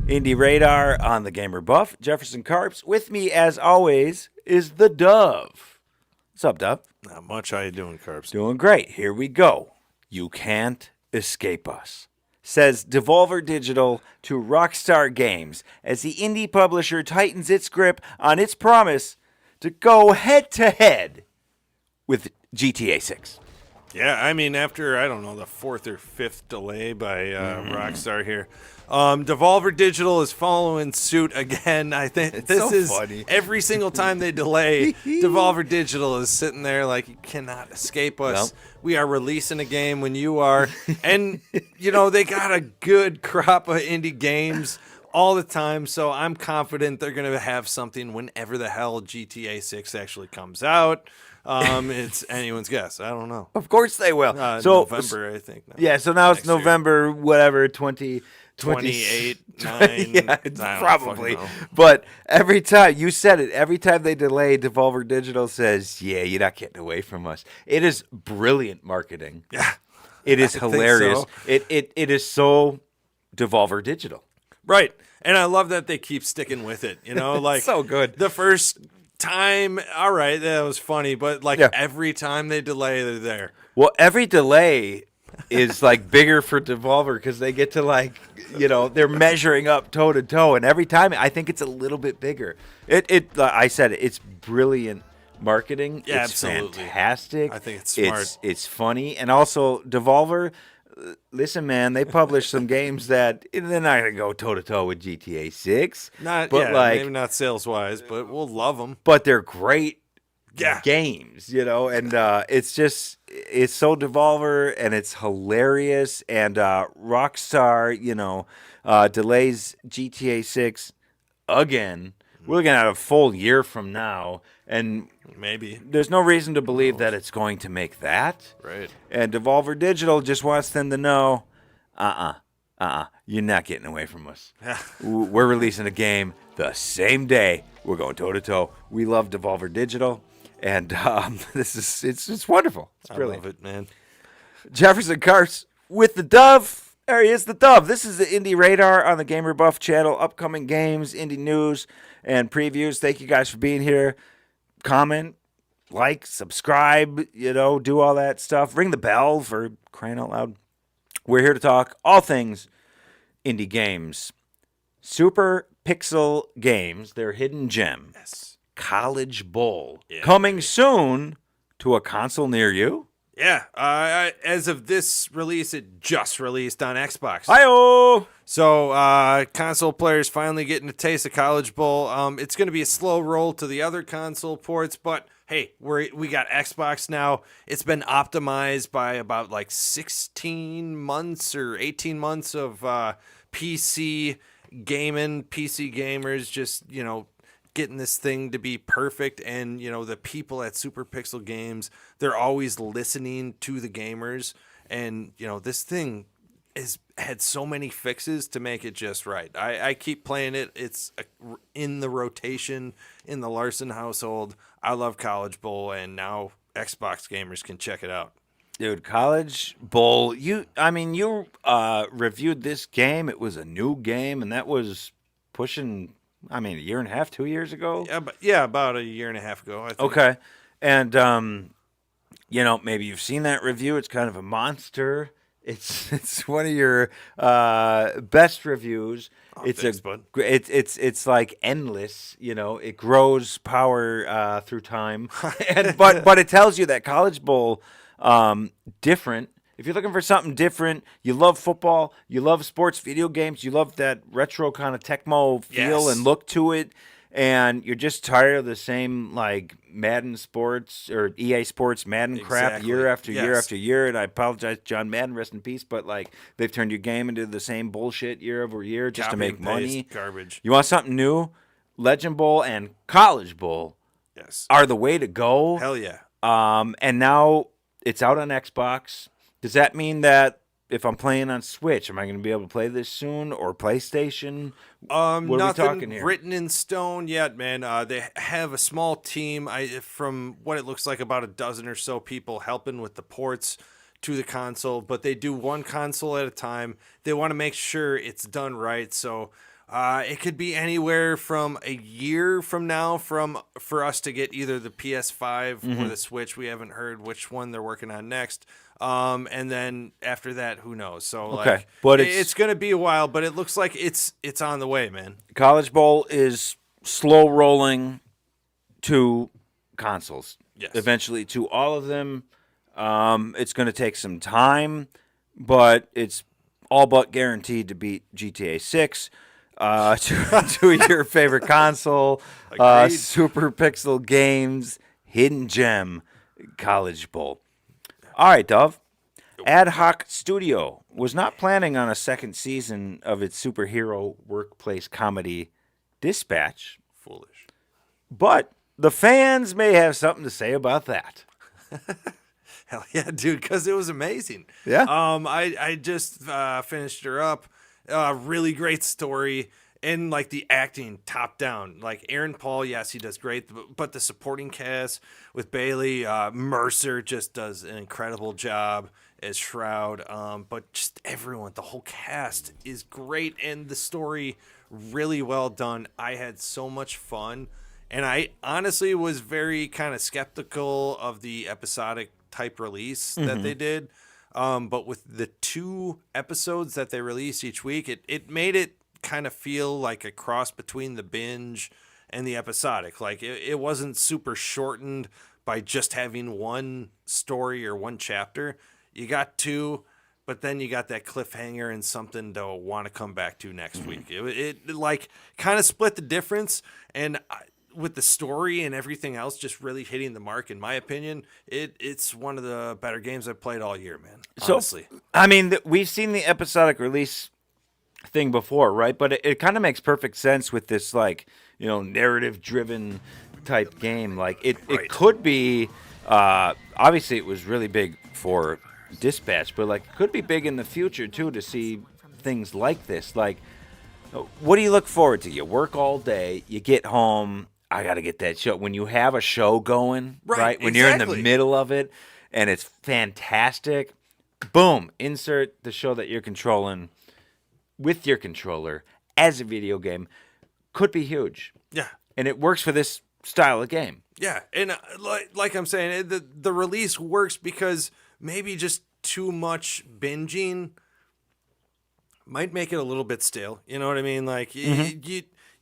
Indie Radar on the Gamer Buff. Jefferson Carps. With me, as always, is the Dove. What's up, Dove? Not much. How you doing, Carbs? Doing great. Here we go. You can't escape us, says Devolver Digital to Rockstar Games as the indie publisher tightens its grip on its promise to go head-to-head with GTA 6. Yeah, I mean, after, I don't know, the fourth or fifth delay by Rockstar here, Devolver Digital is following suit again. I think It's this so is funny. every single time they delay, Devolver Digital is sitting there like, you cannot escape us. Nope. We are releasing a game when you are. And, you know, they got a good crop of indie games all the time, so I'm confident they're going to have something whenever the hell GTA 6 actually comes out. It's anyone's guess. I don't know. Of course they will. November, I think. No, Yeah, so now it's next year. November, whatever, 28, 9. Yeah, it's I don't probably. fucking know. But every time, you said it, every time they delay, Devolver Digital says, yeah, you're not getting away from us. It is brilliant marketing. Yeah. It is I think hilarious. so. It is so Devolver Digital. Right. And I love that they keep sticking with it. You know, like so good. The first time, all right, that was funny, but like Yeah. every time they delay, they're there. Well, every delay is like bigger for Devolver because they get to they're measuring up toe to toe, and every time I think it's a little bit bigger. I said it, it's brilliant marketing. Yeah, it's absolutely. fantastic. I think it's smart. It's funny, and also Devolver. Listen, man, they publish some games that they're not gonna go toe to toe with GTA 6. Not, but maybe not sales wise, but we'll love them. but they're great Yeah. games, and it's so Devolver and it's hilarious. And Rockstar, delays GTA 6 again. We're looking at a full year from now, and Maybe. there's no reason to believe that it's going to make that. Right. And Devolver Digital just wants them to know, you're not getting away from us. We're releasing a game the same day. We're going toe to toe. We love Devolver Digital, and it's wonderful. It's brilliant. I love it, man. Jefferson Carts with the Dove. There he is, the Dove. This is the Indie Radar on the Gamer Buff channel. Upcoming games, indie news, and previews. Thank you guys for being here. Comment, like, subscribe, do all that stuff. Ring the bell for crying out loud. We're here to talk all things indie games. Super Pixel Games, their hidden gem. Yes. College Bowl. Yeah, Coming soon to a console near you. Yeah. As of this release, it just released on Xbox. Hi-oh! So, console players finally getting a taste of College Bowl. It's going to be a slow roll to the other console ports, but hey, we got Xbox now. It's been optimized by about like 16 months or 18 months of PC gaming, PC gamers just, getting this thing to be perfect. And, the people at Super Pixel Games, they're always listening to the gamers. And, this thing has had so many fixes to make it just right. I keep playing it. It's in the rotation in the Larson household. I love College Bowl, and now Xbox gamers can check it out. Dude, College Bowl, you reviewed this game. It was a new game, and that was pushing, a year and a half, 2 years ago? About a year and a half ago, I think. Okay. And, maybe you've seen that review. It's kind of a monster. It's one of your best reviews. Thanks, bud. It's like endless. It grows power through time, but it tells you that College Bowl different. If you're looking for something different, you love football, you love sports video games, you love that retro kind of Tecmo feel Yes. and look to it, and you're just tired of the same like Madden Sports or EA Sports Madden crap Exactly. year after year Yes. after year. And I apologize, John Madden, rest in peace, but like they've turned your game into the same bullshit year over year just to Copy make and money. paste garbage. You want something new? Legend Bowl and College Bowl Yes. are the way to go. Hell yeah. And now it's out on Xbox. Does that mean that if I'm playing on Switch, am I going to be able to play this soon, or PlayStation? What are we Nothing talking here? written in stone yet, man. They have a small team. From what it looks like, about a dozen or so people helping with the ports to the console, but they do one console at a time. They want to make sure it's done right. So It could be anywhere from a year from now for us to get either the PS5 or the Switch. We haven't heard which one they're working on next. And then after that, who knows? So Okay, but it's going to be a while, but it looks like it's on the way, man. College Bowl is slow rolling to consoles. Yes. Eventually to all of them. It's going to take some time, but it's all but guaranteed to beat GTA 6. To your favorite console, Agreed. Super Pixel Games, Hidden Gem, College Bowl. All right, Dove. Ad Hoc Studio was not planning on a second season of its superhero workplace comedy Dispatch, Foolish. but the fans may have something to say about that. Hell yeah, dude, because it was amazing. Yeah. I just finished her up. Really great story. And like the acting top down, like Aaron Paul, yes, he does great, but the supporting cast with Bailey, Mercer just does an incredible job as Shroud. But just everyone, the whole cast is great, and the story really well done. I had so much fun, and I honestly was very kind of skeptical of the episodic type release that they did. But with the 2 episodes that they release each week, it made it kind of feel like a cross between the binge and the episodic. Like it wasn't super shortened by just having one story or one chapter. You got 2, but then you got that cliffhanger and something to want to come back to next week. It like kind of split the difference, and with the story and everything else just really hitting the mark, in my opinion, it's one of the better games I've played all year, man. Honestly. So, I mean, we've seen the episodic release thing before, right? But it kind of makes perfect sense with this, like, narrative-driven type game. Like, it could be, obviously it was really big for Dispatch, but, like, it could be big in the future, too, to see things like this. Like, what do you look forward to? You work all day, you get home, I got to get that show. When you have a show going, right? When you're in the middle of it and it's fantastic, boom, insert the show that you're controlling with your controller as a video game. Could be huge. Yeah. And it works for this style of game. Yeah. And like I'm saying, the release works because maybe just too much binging might make it a little bit stale. You know what I mean? Like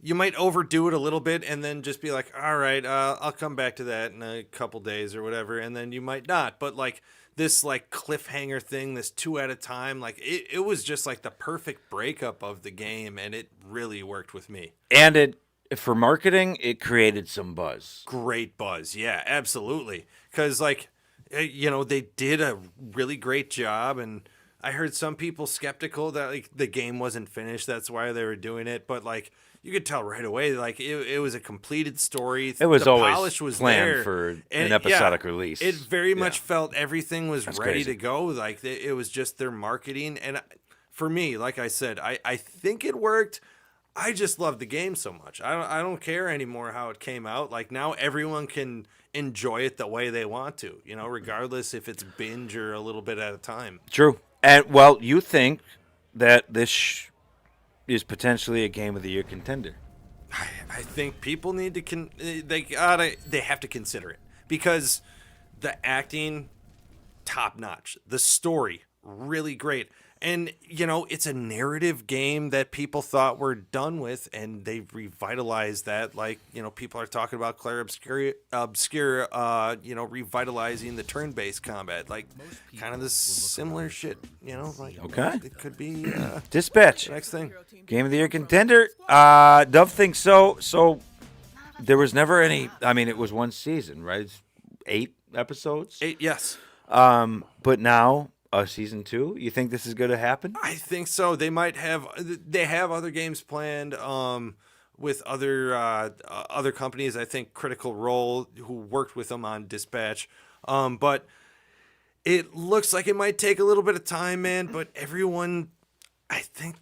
you might overdo it a little bit and then just be like, all right, I'll come back to that in a couple days or whatever. And then you might not. But like this like cliffhanger thing, this 2 at a time, like it was just like the perfect breakup of the game, and it really worked with me. And for marketing, it created some buzz. Great buzz. Yeah, absolutely. Because like, they did a really great job, and I heard some people skeptical that like the game wasn't finished. That's why they were doing it. But like, you could tell right away, like it was a completed story. It was the always polish was planned there, for and an episodic release. It very much felt everything was That's ready crazy. to go. Like it was just their marketing. And for me, like I said, I think it worked. I just love the game so much. I don't care anymore how it came out. Like now everyone can enjoy it the way they want to, regardless if it's binge or a little bit at a time. True. And, well, you think that this is potentially a Game of the Year contender. I think people need to they have to consider it because the acting top notch, the story really great, and it's a narrative game that people thought were done with, and they revitalized that. Like people are talking about Claire Obscure, revitalizing the turn-based combat, like kind of this similar shit. Like Okay. it could be Dispatch, the next thing. Game of the Year contender. Dove thinks so. So there was never any. I mean, it was one season, right? It's 8 episodes. 8, yes. But now season 2. You think this is going to happen? I think so. They have other games planned with other companies. I think Critical Role, who worked with them on Dispatch. But it looks like it might take a little bit of time, man. But everyone, I think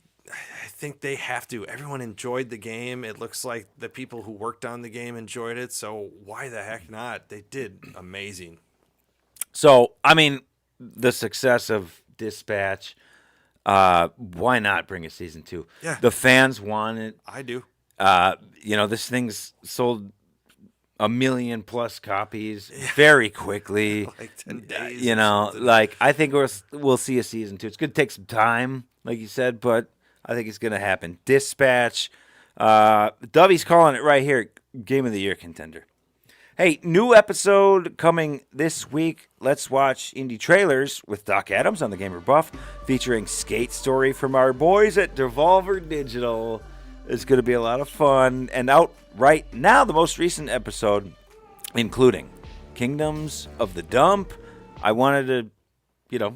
they have to. Everyone enjoyed the game. It looks like the people who worked on the game enjoyed it. So why the heck not? They did amazing. So, I mean, the success of Dispatch, Why not bring a season 2? Yeah. The fans want it. I do. This thing's sold 1 million plus copies very quickly. Like 10 days. I think we'll see a season 2. It's going to take some time, like you said, but I think it's going to happen. Dispatch. Dovey's calling it right here. Game of the Year contender. Hey, new episode coming this week. Let's watch indie trailers with Doc Adams on the Gamer Buff, featuring Skate Story from our boys at Devolver Digital. It's going to be a lot of fun. And out right now, the most recent episode, including Kingdoms of the Dump. I wanted to,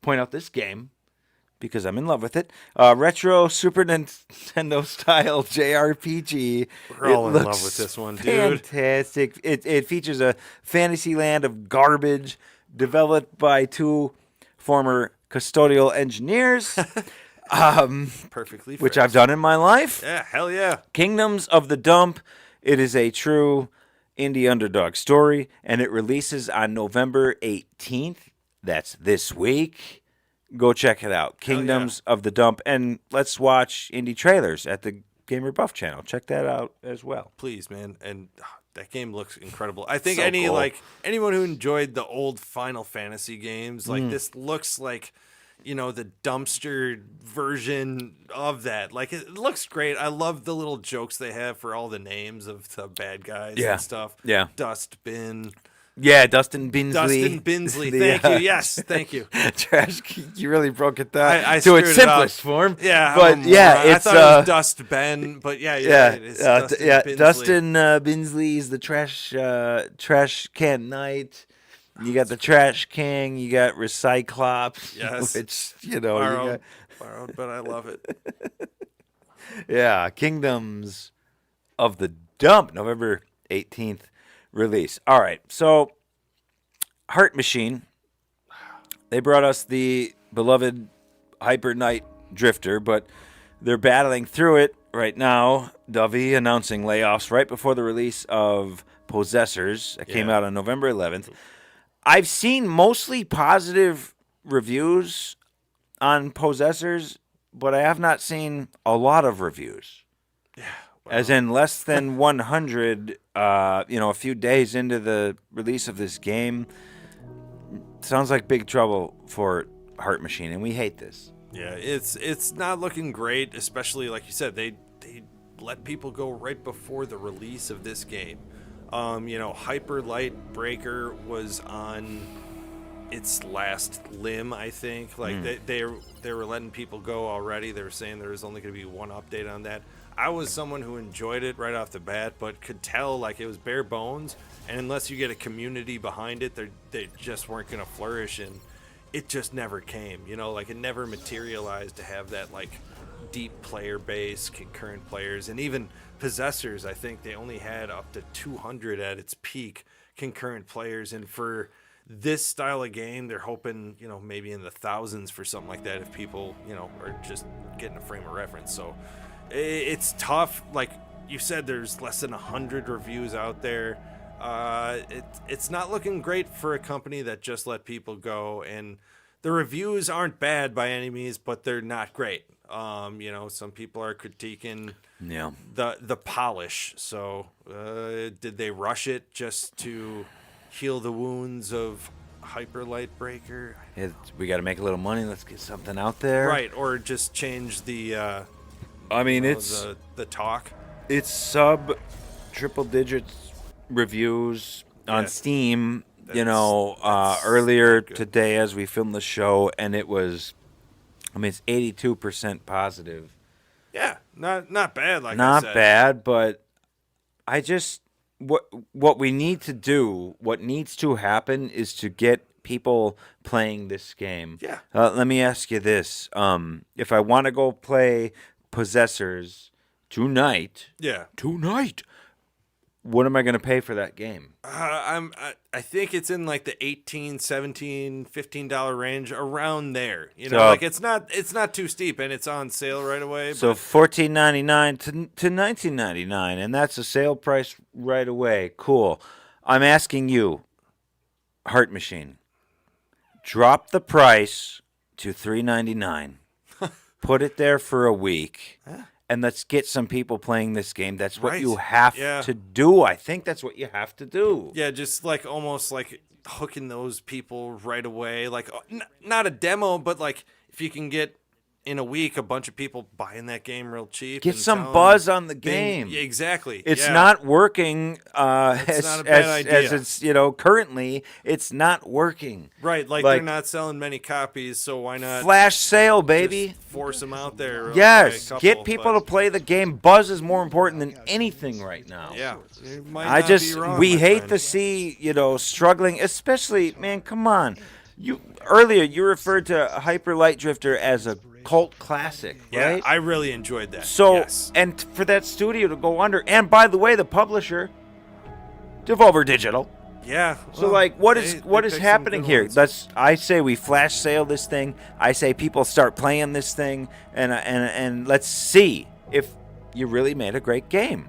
point out this game because I'm in love with it. Retro Super Nintendo style JRPG. We're all in love with this one, dude. Fantastic. It features a fantasy land of garbage developed by 2 former custodial engineers. Perfectly which phrased. I've done in my life. Yeah, hell yeah. Kingdoms of the Dump. It is a true indie underdog story, and it releases on November 18th. That's this week. Go check it out. Kingdoms of the Dump. And let's watch indie trailers at the Gamer Buff channel. Check that out as well. Please, man. And that game looks incredible. I think So cool. anyone who enjoyed the old Final Fantasy games, this looks like, the dumpster version of that. Like, it looks great. I love the little jokes they have for all the names of the bad guys and stuff. Yeah. Dustbin. Yeah, Dustin Binsley. Dustin Binsley. Thank you. Yes, thank you. Trash. You really broke it down I to its screwed it up. simplest form. Yeah, but I thought it was Dust Ben, but yeah, right. It's Dustin Binsley. Dustin Binsley is the trash can knight. You got the Trash King. You got Recyclops. Yes, which borrowed, but I love it. Yeah, Kingdoms of the Dump, November 18th release. All right, so Heart Machine. They brought us the beloved Hyper Knight Drifter, but they're battling through it right now. Dovey announcing layoffs right before the release of Possessors. That came out on November 11th. I've seen mostly positive reviews on Possessors, but I have not seen a lot of reviews. Yeah. As in less than 100, a few days into the release of this game. Sounds like big trouble for Heart Machine, and we hate this. Yeah, it's not looking great, especially like you said, they let people go right before the release of this game. Hyper Light Breaker was on its last limb, I think. Like they were letting people go already. They were saying there was only going to be one update on that. I was someone who enjoyed it right off the bat, but could tell like it was bare bones, and unless you get a community behind it, they just weren't going to flourish, and it just never came. It never materialized to have that like deep player base, concurrent players, and even Possessors. I think they only had up to 200 at its peak concurrent players, and for this style of game, they're hoping maybe in the thousands for something like that if people are just getting a frame of reference. So it's tough. Like you said, there's less than 100 reviews out there. It's not looking great for a company that just let people go, and the reviews aren't bad by any means, but they're not great. Some people are critiquing the polish. So did they rush it just to heal the wounds of Hyper Light Breaker? We got to make a little money. Let's get something out there. Right, or just change the it's the talk. It's sub triple digits reviews on Steam. That's so earlier good. Today as we filmed the show, and it was, it's 82% positive. Yeah, not bad. Like not I said. bad, but I just what we need to do, what needs to happen, is to get people playing this game. Yeah. Let me ask you this: if I want to go play Possessors tonight, what am I going to pay for that game? I think it's in like the $18, $17, $15 range, around there. So, it's not too steep, and it's on sale right away. So $14.99 to $19.99, and that's a sale price right away. Cool. I'm asking you, Heart Machine, drop the price to $3.99. Put it there for a week. And let's get some people playing this game. That's what Right. you have Yeah. to do. I think that's what you have to do. Yeah, just like almost like hooking those people right away. Like not a demo, but like if you can get in a week a bunch of people buying that game real cheap. Get and some telling buzz on the things- game. Yeah, exactly. It's Yeah. not working as, not a bad as idea. it's, currently, it's not working. Right, like they're not selling many copies, so why not Flash sale, baby. just force them out there? Yes, by a get couple, people but- to play the game. Buzz is more important than anything right now. Yeah, you might I not just be wrong, we my hate friend. to see struggling, especially man. Come on, you earlier you referred to Hyper Light Drifter as a cult classic, Yeah, right? I really enjoyed that. So yes. and for that studio to go under, and by the way, the publisher, Devolver Digital. Yeah. So well, like, what they is picked some happening good here? ones. I say we flash sale this thing. I say people start playing this thing, and let's see if you really made a great game.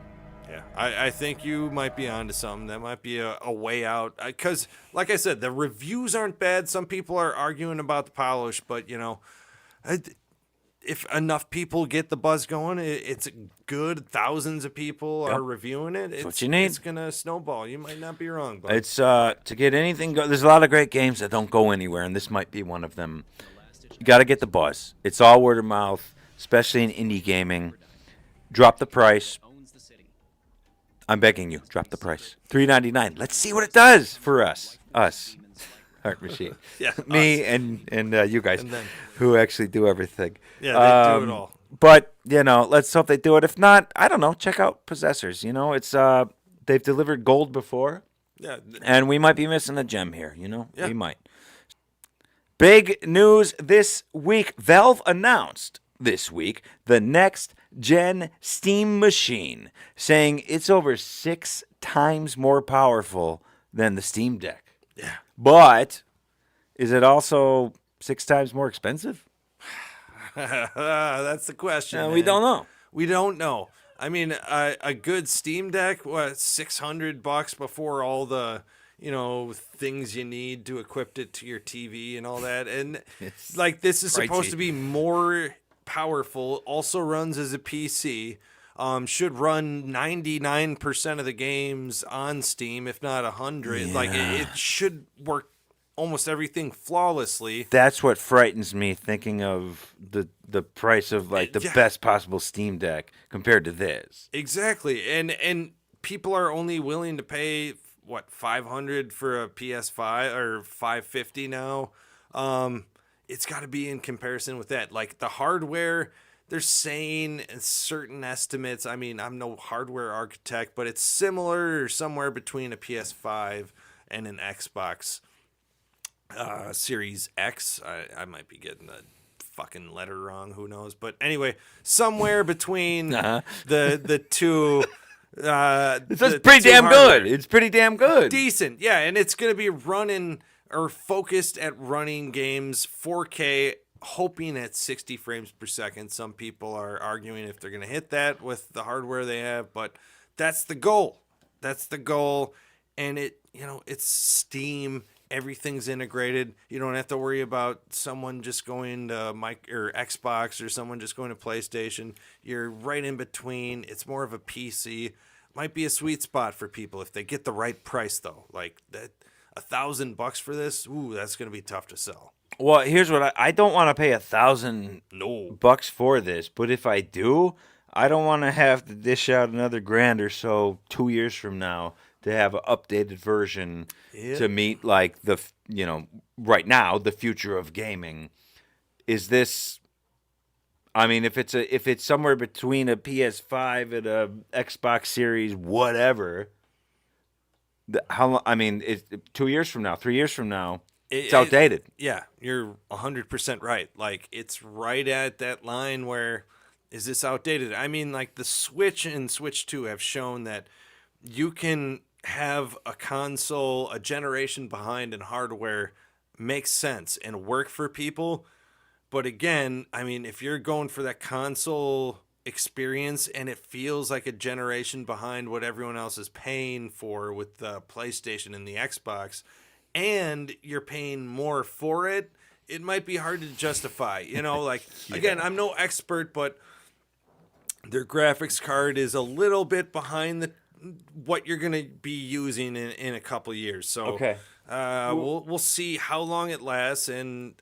Yeah, I think you might be onto something. That might be a way out. Because, like I said, the reviews aren't bad. Some people are arguing about the polish, but, if enough people get the buzz going, it's good. Thousands of people are reviewing it. It's what you need. It's going to snowball. You might not be wrong. But It's to get anything go. There's a lot of great games that don't go anywhere, and this might be one of them. You got to get the buzz. It's all word of mouth, especially in indie gaming. Drop the price. I'm begging you, drop the price. $3.99. Let's see what it does for us. Heart Machine. Yeah, Me and you guys And then- who actually do everything. Yeah, they do it all. But, let's hope they do it. If not, I don't know, check out Possessors. It's they've delivered gold before, Yeah. and we might be missing a gem here, Yeah. We might. Big news this week. Valve announced this week the next gen Steam machine, saying it's over 6 times more powerful than the Steam Deck. Yeah. But is it also 6 times more expensive? That's the question. We man. don't know. We don't know. I mean, a good Steam Deck, $600 before all the things you need to equip it to your TV and all that. And It's this is supposed pricey. to be more powerful. Also runs as a PC. Should run 99% of the games on Steam, if not 100. Yeah. It should work almost everything flawlessly. That's what frightens me, thinking of the price of the Yeah. best possible Steam Deck compared to this. Exactly, and people are only willing to pay $500 for a PS5 or $550 now. It's got to be in comparison with that. Like the hardware, they're saying certain estimates. I mean, I'm no hardware architect, but it's similar or somewhere between a PS5 and an Xbox Series X. I might be getting the fucking letter wrong. Who knows? But anyway, somewhere between the two. It's pretty damn good. It's pretty damn good. Decent, yeah, and it's gonna be running or focused at running games 4K, hoping at 60 frames per second. Some people are arguing if they're gonna hit that with the hardware they have, but that's the goal. That's the goal, and it's Steam. Everything's integrated. You don't have to worry about someone just going to or Xbox or someone just going to PlayStation. You're right in between. It's more of a PC. Might be a sweet spot for people if they get the right price though. Like that, $1,000 for this. Ooh, that's gonna be tough to sell. Well, here's what I don't want to pay $1,000 for this, but if I do, I don't want to have to dish out another grand or so 2 years from now to have an updated version to meet right now the future of gaming. Is this? I mean, if it's somewhere between a PS5 and a Xbox Series, whatever. How long? I mean, 2 years from now, 3 years from now, it's outdated. Yeah, you're 100% right. Like it's right at that line where is this outdated? I mean, like the Switch and Switch 2 have shown that you can have a console a generation behind in hardware makes sense and work for people. But again, I mean, if you're going for that console experience and it feels like a generation behind what everyone else is paying for with the PlayStation and the Xbox, and you're paying more for it, it might be hard to justify. Like again, I'm no expert, but their graphics card is a little bit behind what you're going to be using in a couple years. So Okay. we'll see how long it lasts, and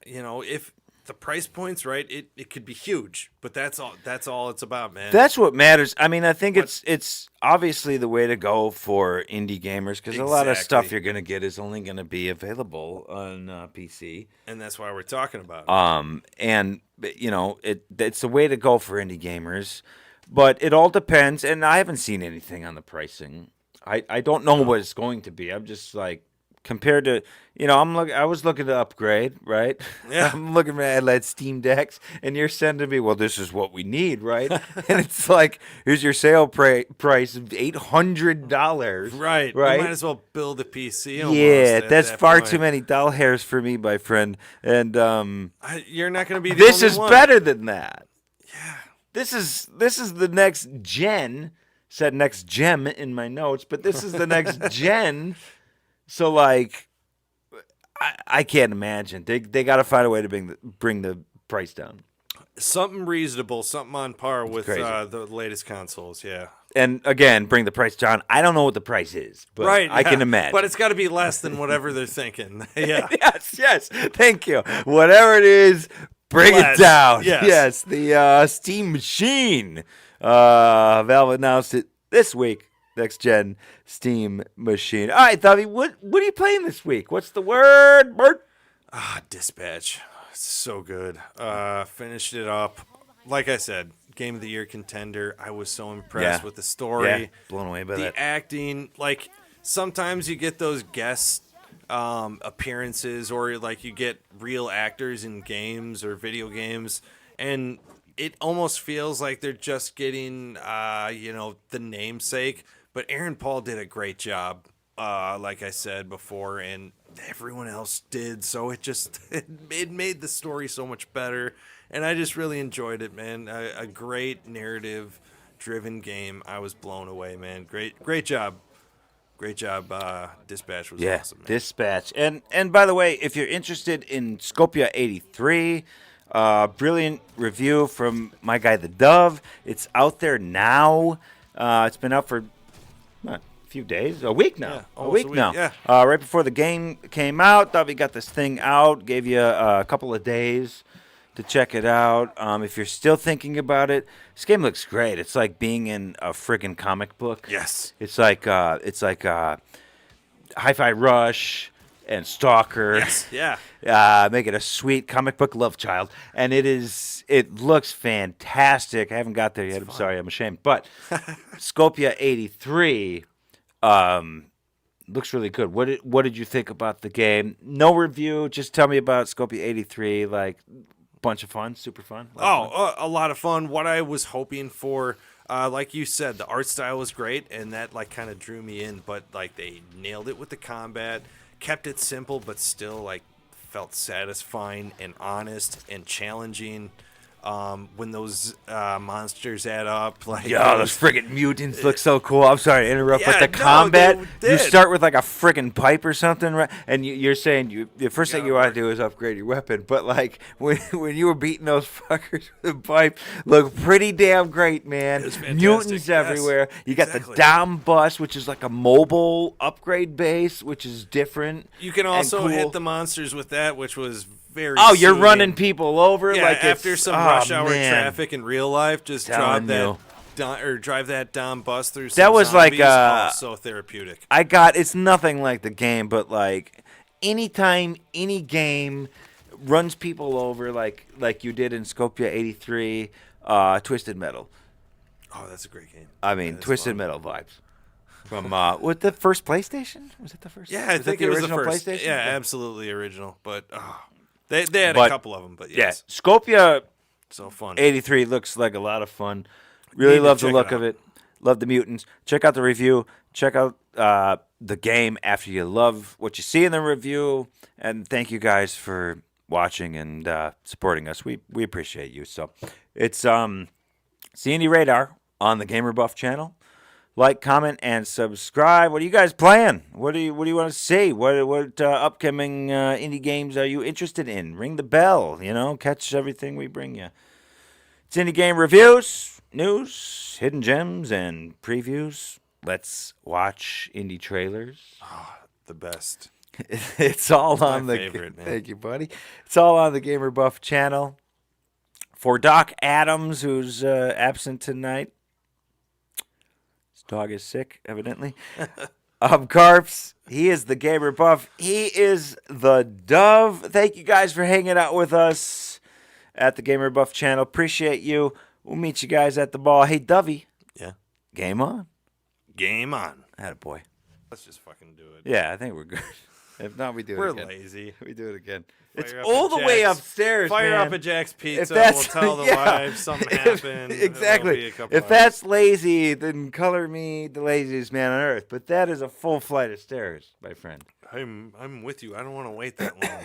if the price point's right, it could be huge. But that's all it's about, man. That's what matters. I mean, I think it's obviously the way to go for indie gamers because a lot of stuff Exactly. you're gonna get is only gonna be available on PC. And that's why we're talking about it. And it's the way to go for indie gamers, but it all depends. And I haven't seen anything on the pricing. I don't know what it's going to be. I'm just like compared to I was looking to upgrade, right? Yeah. I'm looking at Steam Decks, and you're sending me, well, this is what we need, right? And it's like, here's your sale price of $800, Right. You Right? might as well build a PC. Almost Yeah, at that's that far point. too many doll hairs for me, my friend. And You're not going to be the this only is one. better than that. Yeah. This is the next gen. Said next gem in my notes, but this is the next gen. So like, I can't imagine. They got to find a way to bring the price down. Something reasonable, something on par with crazy. the latest consoles. Yeah. And again, bring the price down. I don't know what the price is, but Right. I yeah. can imagine. But it's got to be less than whatever they're thinking. Yeah. yes. Thank you. Whatever it is, bring Less, it down. yes. The Steam Machine. Valve announced it this week. Next gen Steam Machine. All right, Davi, what are you playing this week? What's the word, Bert? Dispatch. So good. Finished it up. Like I said, Game of the Year contender. I was so impressed Yeah. with the story. Yeah, blown away by the that. acting. Like, sometimes you get those guest appearances, or like you get real actors in games or video games, and it almost feels like they're just getting the namesake. But Aaron Paul did a great job, like I said before, and everyone else did. So it made the story so much better, and I just really enjoyed it, man. A great narrative driven game. I was blown away, man. Great job. Great job. Dispatch was awesome, man. Dispatch. And by the way, if you're interested in Scopia 83, brilliant review from my guy the Dove. It's out there now. It's been out for a few days, a week now. Yeah, a almost week a week, now. yeah. Right before the game came out, Dove got this thing out, gave you a couple of days to check it out. If you're still thinking about it, this game looks great. It's like being in a friggin' comic book. Yes. It's like Hi-Fi Rush and Stalker. Yes. Yeah. Make it a sweet comic book love child, and it looks fantastic. I haven't got there yet. I'm sorry, I'm ashamed. But Scopia 83 looks really good. What did you think about the game? No review. Just tell me about Scopia 83. Like, bunch of fun, super fun. A lot of fun. What I was hoping for, like you said, the art style was great, and that like kind of drew me in. But like they nailed it with the combat, kept it simple, but still like felt satisfying and honest and challenging. When those monsters add up, like Those friggin' mutants look so cool. I'm sorry to interrupt, Yeah, but the no, combat, they you did. start with like a friggin' pipe or something, right? And you're saying the first thing gotta you want work. to do is upgrade your weapon. But like when you were beating those fuckers with a pipe, looked pretty damn great, man. was fantastic, Mutants yes. everywhere. You got Exactly. the Dom bus, which is like a mobile upgrade base, which is different. You can and also cool. hit the monsters with that, which was very. Oh, you're soothing. running people over Yeah, like after it's, some oh, rush hour man. traffic in real life, just Telling drive you. drive that Dom bus through. Some That was like, zombies. So therapeutic. It's nothing like the game, but like anytime any game runs people over like you did in Scopia 83, Twisted Metal. Oh, that's a great game. I mean, That is Twisted fun. Metal vibes. From with the first PlayStation? Was it the first? Yeah, I think the it was the original first. PlayStation? Yeah, absolutely original. But they had But- a couple of them. But Yeah, yes, Scopia so fun. 83 looks like a lot of fun. Really Need to love the check look it of out. it. Love the mutants. Check out the review. Check out the game after you love what you see in the review. And thank you guys for watching and supporting us. We appreciate you. So it's CND Radar on the Gamer Buff channel. Like, comment, and subscribe. What are you guys playing? What do you want to see? What upcoming indie games are you interested in? Ring the bell. Catch everything we bring you. It's indie game reviews, news, hidden gems, and previews. Let's watch indie trailers. The best. It's all My on the favorite, man. Thank you, buddy. It's all on the Gamer Buff channel. For Doc Adams, who's absent tonight. His dog is sick, evidently. Carps, he is the Gamer Buff. He is the Dove. Thank you guys for hanging out with us at the Gamer Buff channel. Appreciate you. We'll meet you guys at the ball. Hey, Dovey. Yeah. Game on. Game on. Attaboy. Let's just fucking do it. Yeah, I think we're good. If not, we do it We're again. lazy. We do it again. Fire It's up all at the way Jack's- upstairs, Fire man. up at Jack's Pizza. If that's, We'll tell the wife something happened. Exactly. It'll be a couple If hours. that's lazy, then color me the laziest man on earth. But that is a full flight of stairs, my friend. I'm with you. I don't want to wait that long.